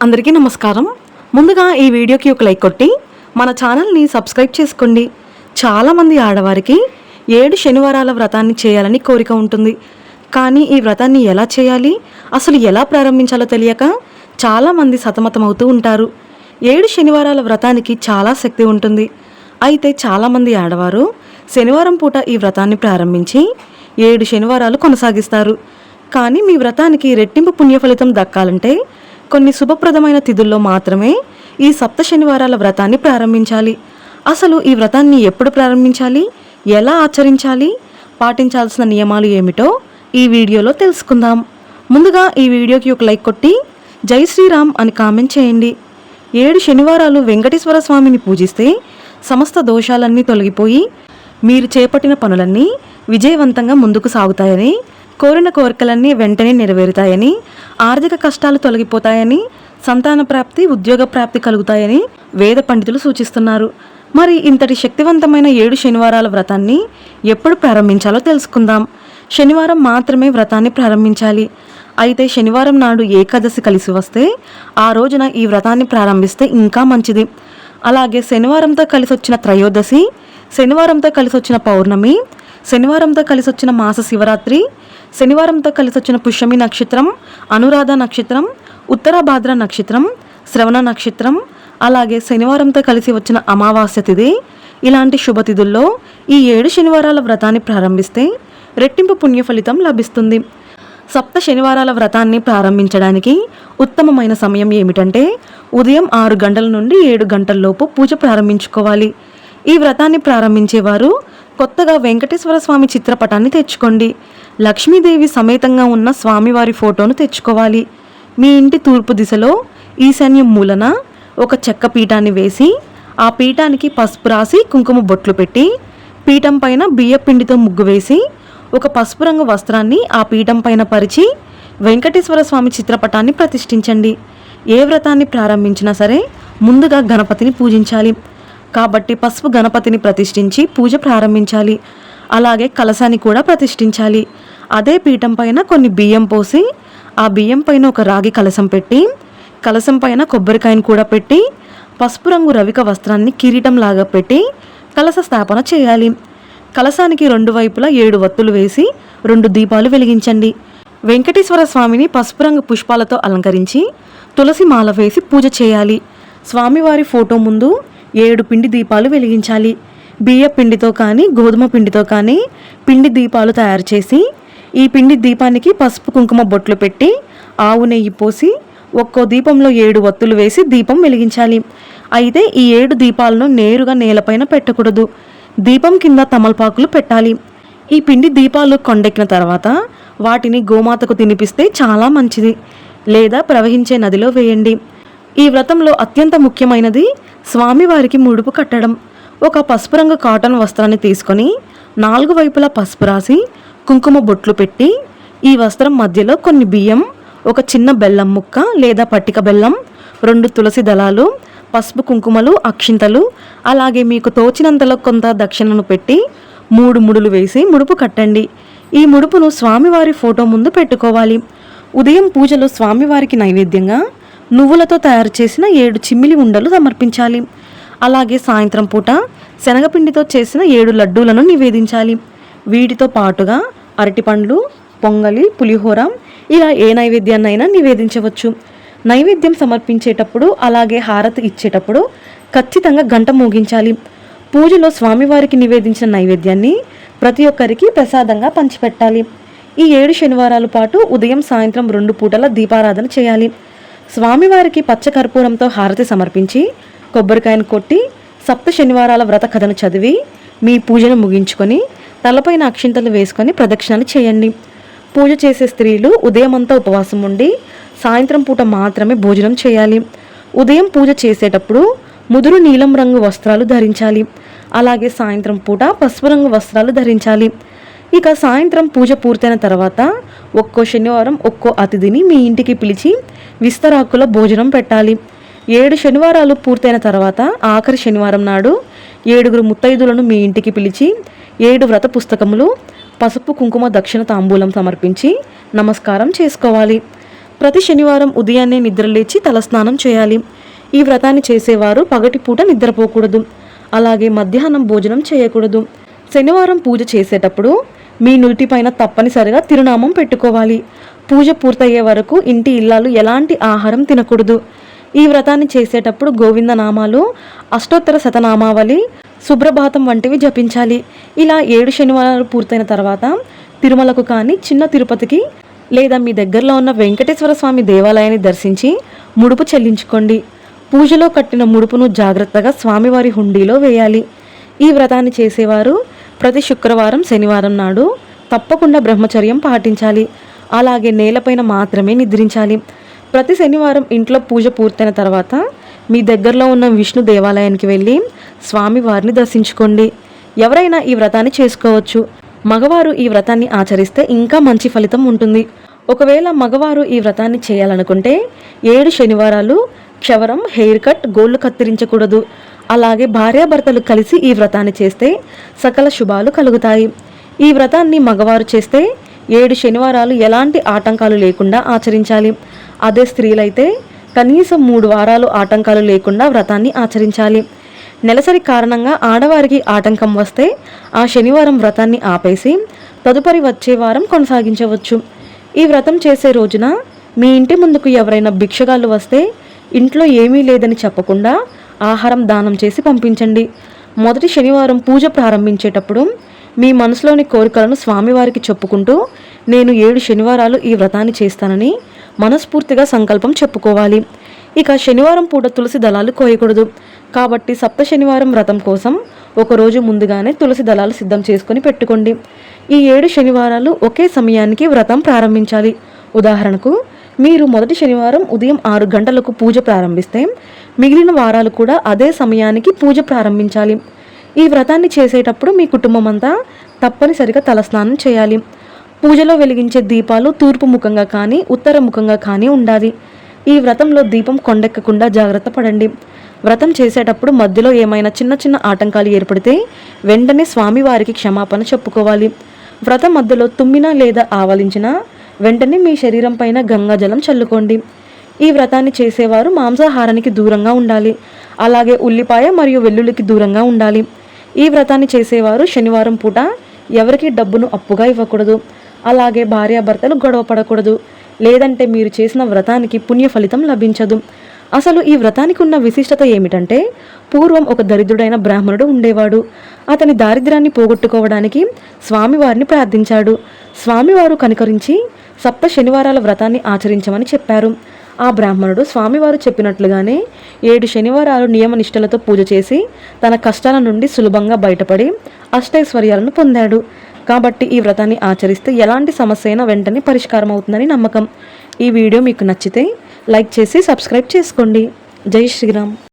అందరికీ నమస్కారం. ముందుగా ఈ వీడియోకి ఒక లైక్ కొట్టి మన ఛానల్ని సబ్స్క్రైబ్ చేసుకోండి. చాలామంది ఆడవారికి 7 శనివారాల వ్రతాన్ని చేయాలని కోరిక ఉంటుంది. కానీ ఈ వ్రతాన్ని ఎలా చేయాలి, అసలు ఎలా ప్రారంభించాలో తెలియక చాలామంది సతమతమవుతూ ఉంటారు. 7 శనివారాల వ్రతానికి చాలా శక్తి ఉంటుంది. అయితే చాలామంది ఆడవారు శనివారం పూట ఈ వ్రతాన్ని ప్రారంభించి 7 శనివారాలు కొనసాగిస్తారు. కానీ మీ వ్రతానికి రెట్టింపు పుణ్య ఫలితం దక్కాలంటే కొన్ని శుభప్రదమైన తిథుల్లో మాత్రమే ఈ సప్త శనివారాల వ్రతాన్ని ప్రారంభించాలి. అసలు ఈ వ్రతాన్ని ఎప్పుడు ప్రారంభించాలి, ఎలా ఆచరించాలి, పాటించాల్సిన నియమాలు ఏమిటో ఈ వీడియోలో తెలుసుకుందాం. ముందుగా ఈ వీడియోకి ఒక లైక్ కొట్టి జై శ్రీరామ్ అని కామెంట్ చేయండి. 7 శనివారాలు వెంకటేశ్వర స్వామిని పూజిస్తే సమస్త దోషాలన్నీ తొలగిపోయి మీరు చేపట్టిన పనులన్నీ విజయవంతంగా ముందుకు సాగుతాయని, కోరిన కోరికలన్నీ వెంటనే నెరవేరుతాయని, ఆర్థిక కష్టాలు తొలగిపోతాయని, సంతాన ప్రాప్తి, ఉద్యోగ ప్రాప్తి కలుగుతాయని వేద పండితులు సూచిస్తున్నారు. మరి ఇంతటి శక్తివంతమైన 7 శనివారాల వ్రతాన్ని ఎప్పుడు ప్రారంభించాలో తెలుసుకుందాం. శనివారం మాత్రమే వ్రతాన్ని ప్రారంభించాలి. అయితే శనివారం నాడు ఏకాదశి కలిసి వస్తే ఆ రోజున ఈ వ్రతాన్ని ప్రారంభిస్తే ఇంకా మంచిది. అలాగే శనివారంతో కలిసి వచ్చిన త్రయోదశి, శనివారంతో కలిసి వచ్చిన పౌర్ణమి, శనివారంతో కలిసి వచ్చిన మాస శివరాత్రి, శనివారంతో కలిసి వచ్చిన పుష్యమి నక్షత్రం, అనురాధ నక్షత్రం, ఉత్తరాభాద్ర నక్షత్రం, శ్రవణ నక్షత్రం, అలాగే శనివారంతో కలిసి వచ్చిన అమావాస్య తిథి, ఇలాంటి శుభతిథుల్లో ఈ 7 శనివారాల వ్రతాన్ని ప్రారంభిస్తే రెట్టింపు పుణ్య ఫలితం లభిస్తుంది. సప్త శనివారాల వ్రతాన్ని ప్రారంభించడానికి ఉత్తమమైన సమయం ఏమిటంటే ఉదయం 6 గంటల నుండి 7 గంటల్లోపు పూజ ప్రారంభించుకోవాలి. ఈ వ్రతాన్ని ప్రారంభించేవారు కొత్తగా వెంకటేశ్వర స్వామి చిత్రపటాన్ని తెచ్చుకోండి. లక్ష్మీదేవి సమేతంగా ఉన్న స్వామివారి ఫోటోను తెచ్చుకోవాలి. మీ ఇంటి తూర్పు దిశలో ఈశాన్యం మూలన ఒక చెక్క పీఠాన్ని వేసి ఆ పీఠానికి పసుపు రాసి కుంకుమ బొట్లు పెట్టి పీఠం పైన బియ్య పిండితో ముగ్గు వేసి ఒక పసుపు రంగు వస్త్రాన్ని ఆ పీఠం పైన పరిచి వెంకటేశ్వర స్వామి చిత్రపటాన్ని ప్రతిష్ఠించండి. ఏ వ్రతాన్ని ప్రారంభించినా సరే ముందుగా గణపతిని పూజించాలి. కాబట్టి పసుపు గణపతిని ప్రతిష్ఠించి పూజ ప్రారంభించాలి. అలాగే కలశాన్ని కూడా ప్రతిష్ఠించాలి. అదే పీఠం పైన కొన్ని బియ్యం పోసి ఆ బియ్యం పైన ఒక రాగి కలశం పెట్టి కలశం పైన కొబ్బరికాయను కూడా పెట్టి పసుపు రంగు రవిక వస్త్రాన్ని కిరీటంలాగా పెట్టి కలశ స్థాపన చేయాలి. కలశానికి 2 వైపులా 7 వత్తులు వేసి 2 దీపాలు వెలిగించండి. వెంకటేశ్వర స్వామిని పసుపు రంగు పుష్పాలతో అలంకరించి తులసి మాల వేసి పూజ చేయాలి. స్వామివారి ఫోటో ముందు 7 పిండి దీపాలు వెలిగించాలి. బియ్య పిండితో కానీ గోధుమ పిండితో కానీ పిండి దీపాలు తయారు చేసి ఈ పిండి దీపానికి పసుపు కుంకుమ బొట్లు పెట్టి ఆవు నెయ్యి పోసి ఒక్కో దీపంలో 7 వత్తులు వేసి దీపం వెలిగించాలి. అయితే ఈ 7 దీపాలను నేరుగా నేలపైన పెట్టకూడదు. దీపం కింద తమలపాకులు పెట్టాలి. ఈ పిండి దీపాలు కొండెక్కిన తర్వాత వాటిని గోమాతకు తినిపిస్తే చాలా మంచిది, లేదా ప్రవహించే నదిలో వేయండి. ఈ వ్రతంలో అత్యంత ముఖ్యమైనది స్వామివారికి ముడుపు కట్టడం. ఒక పసుపు రంగు కాటన్ వస్త్రాన్ని తీసుకొని 4 వైపులా పసుపు రాసి కుంకుమ బొట్లు పెట్టి ఈ వస్త్రం మధ్యలో కొన్ని బియ్యం, ఒక చిన్న బెల్లం ముక్క లేదా పట్టిక బెల్లం, 2 తులసి దళాలు, పసుపు కుంకుమలు, అక్షింతలు, అలాగే మీకు తోచినంతలో కొంత దక్షిణను పెట్టి 3 ముడులు వేసి ముడుపు కట్టండి. ఈ ముడుపును స్వామివారి ఫోటో ముందు పెట్టుకోవాలి. ఉదయం పూజలో స్వామివారికి నైవేద్యంగా నువ్వులతో తయారు చేసిన 7 చిమ్మిలి ఉండలు సమర్పించాలి. అలాగే సాయంత్రం పూట శనగపిండితో చేసిన 7 లడ్డూలను నివేదించాలి. వీటితో పాటుగా అరటిపండ్లు, పొంగలి, పులిహోర, ఇలా ఏ నైవేద్యాన్నైనా నివేదించవచ్చు. నైవేద్యం సమర్పించేటప్పుడు అలాగే హారతి ఇచ్చేటప్పుడు ఖచ్చితంగా గంట మోగించాలి. పూజలో స్వామివారికి నివేదించిన నైవేద్యాన్ని ప్రతి ఒక్కరికి ప్రసాదంగా పంచిపెట్టాలి. ఈ 7 శనివారాల పాటు ఉదయం సాయంత్రం 2 పూటల దీపారాధన చేయాలి. స్వామివారికి పచ్చ కర్పూరంతో హారతి సమర్పించి కొబ్బరికాయను కొట్టి సప్త శనివారాల వ్రత కథను చదివి మీ పూజను ముగించుకొని తలపైన అక్షింతలు వేసుకొని ప్రదక్షిణలు చేయండి. పూజ చేసే స్త్రీలు ఉదయం అంతా ఉపవాసం ఉండి సాయంత్రం పూట మాత్రమే భోజనం చేయాలి. ఉదయం పూజ చేసేటప్పుడు ముదురు నీలం రంగు వస్త్రాలు ధరించాలి. అలాగే సాయంత్రం పూట పసుపు రంగు వస్త్రాలు ధరించాలి. ఇక సాయంత్రం పూజ పూర్తయిన తర్వాత ఒక్కో శనివారం ఒక్కో అతిథిని మీ ఇంటికి పిలిచి విస్తరాకుల భోజనం పెట్టాలి. 7 శనివారాలు పూర్తయిన తర్వాత ఆఖరి శనివారం నాడు 7 ముత్తైదులను మీ ఇంటికి పిలిచి 7 వ్రత పుస్తకములు, పసుపు కుంకుమ దక్షిణ తాంబూలం సమర్పించి నమస్కారం చేసుకోవాలి. ప్రతి శనివారం ఉదయాన్నే నిద్రలేచి తలస్నానం చేయాలి. ఈ వ్రతాన్ని చేసేవారు పగటిపూట నిద్రపోకూడదు. అలాగే మధ్యాహ్నం భోజనం చేయకూడదు. శనివారం పూజ చేసేటప్పుడు మీ నుడిటిపైన తప్పనిసరిగా తిరునామం పెట్టుకోవాలి. పూజ పూర్తయ్యే వరకు ఇంటి ఇల్లాలు ఎలాంటి ఆహారం తినకూడదు. ఈ వ్రతాన్ని చేసేటప్పుడు గోవిందనామాలు, అష్టోత్తర శతనామావళి, సుప్రభాతం వంటివి జపించాలి. ఇలా 7 శనివారాలు పూర్తయిన తర్వాత తిరుమలకు కానీ, చిన్న తిరుపతికి లేదా మీ దగ్గరలో ఉన్న వెంకటేశ్వర స్వామి దేవాలయాన్ని దర్శించి ముడుపు చెల్లించుకోండి. పూజలో కట్టిన ముడుపును జాగ్రత్తగా స్వామివారి హుండీలో వేయాలి. ఈ వ్రతాన్ని చేసేవారు ప్రతి శుక్రవారం, శనివారం నాడు తప్పకుండా బ్రహ్మచర్యం పాటించాలి. అలాగే నేలపైన మాత్రమే నిద్రించాలి. ప్రతి శనివారం ఇంట్లో పూజ పూర్తయిన తర్వాత మీ దగ్గరలో ఉన్న విష్ణు దేవాలయానికి వెళ్ళి స్వామివారిని దర్శించుకోండి. ఎవరైనా ఈ వ్రతాన్ని చేసుకోవచ్చు. మగవారు ఈ వ్రతాన్ని ఆచరిస్తే ఇంకా మంచి ఫలితం ఉంటుంది. ఒకవేళ మగవారు ఈ వ్రతాన్ని చేయాలనుకుంటే 7 శనివారాలు క్షవరం, హెయిర్ కట్, గోళ్లు కత్తిరించకూడదు. అలాగే భార్యాభర్తలు కలిసి ఈ వ్రతాన్ని చేస్తే సకల శుభాలు కలుగుతాయి. ఈ వ్రతాన్ని మగవారు చేస్తే 7 శనివారాలు ఎలాంటి ఆటంకాలు లేకుండా ఆచరించాలి. అదే స్త్రీలైతే కనీసం 3 వారాలు ఆటంకాలు లేకుండా వ్రతాన్ని ఆచరించాలి. నెలసరి కారణంగా ఆడవారికి ఆటంకం వస్తే ఆ శనివారం వ్రతాన్ని ఆపేసి తదుపరి వచ్చే వారం కొనసాగించవచ్చు. ఈ వ్రతం చేసే రోజున మీ ఇంటి ముందుకు ఎవరైనా భిక్షగాళ్ళు వస్తే ఇంట్లో ఏమీ లేదని చెప్పకుండా ఆహారం దానం చేసి పంపించండి. మొదటి శనివారం పూజ ప్రారంభించేటప్పుడు మీ మనసులోని కోరికలను స్వామివారికి చెప్పుకుంటూ నేను 7 శనివారాలు ఈ వ్రతాన్ని చేస్తానని మనస్ఫూర్తిగా సంకల్పం చెప్పుకోవాలి. ఇక శనివారం పూట తులసి దళాలు కోయకూడదు. కాబట్టి సప్త శనివారం వ్రతం కోసం ఒకరోజు ముందుగానే తులసి దళాలు సిద్ధం చేసుకొని పెట్టుకోండి. ఈ 7 శనివారాలు ఒకే సమయానికి వ్రతం ప్రారంభించాలి. ఉదాహరణకు మీరు మొదటి శనివారం ఉదయం 6 గంటలకు పూజ ప్రారంభిస్తే మిగిలిన వారాలు కూడా అదే సమయానికి పూజ ప్రారంభించాలి. ఈ వ్రతాన్ని చేసేటప్పుడు మీ కుటుంబం అంతా తప్పనిసరిగా తలస్నానం చేయాలి. పూజలో వెలిగించే దీపాలు తూర్పు ముఖంగా కానీ, ఉత్తర ముఖంగా కానీ ఉండాలి. ఈ వ్రతంలో దీపం కొండెక్కకుండా జాగ్రత్త పడండి. వ్రతం చేసేటప్పుడు మధ్యలో ఏమైనా చిన్న చిన్న ఆటంకాలు ఏర్పడితే వెంటనే స్వామివారికి క్షమాపణ చెప్పుకోవాలి. వ్రతం మధ్యలో తుమ్మినా లేదా ఆవలించినా వెంటనే మీ శరీరం పైన గంగాజలం చల్లుకోండి. ఈ వ్రతాన్ని చేసేవారు మాంసాహారానికి దూరంగా ఉండాలి. అలాగే ఉల్లిపాయ మరియు వెల్లుల్లికి దూరంగా ఉండాలి. ఈ వ్రతాన్ని చేసేవారు శనివారం పూట ఎవరికి డబ్బును అప్పుగా ఇవ్వకూడదు. అలాగే భార్యాభర్తలు గొడవ పడకూడదు. లేదంటే మీరు చేసిన వ్రతానికి పుణ్య ఫలితం లభించదు. అసలు ఈ వ్రతానికి ఉన్న విశిష్టత ఏమిటంటే పూర్వం ఒక దరిద్రుడైన బ్రాహ్మణుడు ఉండేవాడు. అతని దారిద్ర్యాన్ని పోగొట్టుకోవడానికి స్వామివారిని ప్రార్థించాడు. స్వామివారు కనికరించి సప్త శనివారాల వ్రతాన్ని ఆచరించమని చెప్పారు. ఆ బ్రాహ్మణుడు స్వామివారు చెప్పినట్లుగానే 7 శనివారాలు నియమనిష్టలతో పూజ చేసి తన కష్టాల నుండి సులభంగా బయటపడి అష్టైశ్వర్యాలను పొందాడు. కాబట్టి ఈ వ్రతాన్ని ఆచరిస్తే ఎలాంటి సమస్య అయినా వెంటనే పరిష్కారం అవుతుందని నమ్మకం. ఈ వీడియో మీకు నచ్చితే లైక్ చేసి సబ్స్క్రైబ్ చేసుకోండి. జై శ్రీరామ్.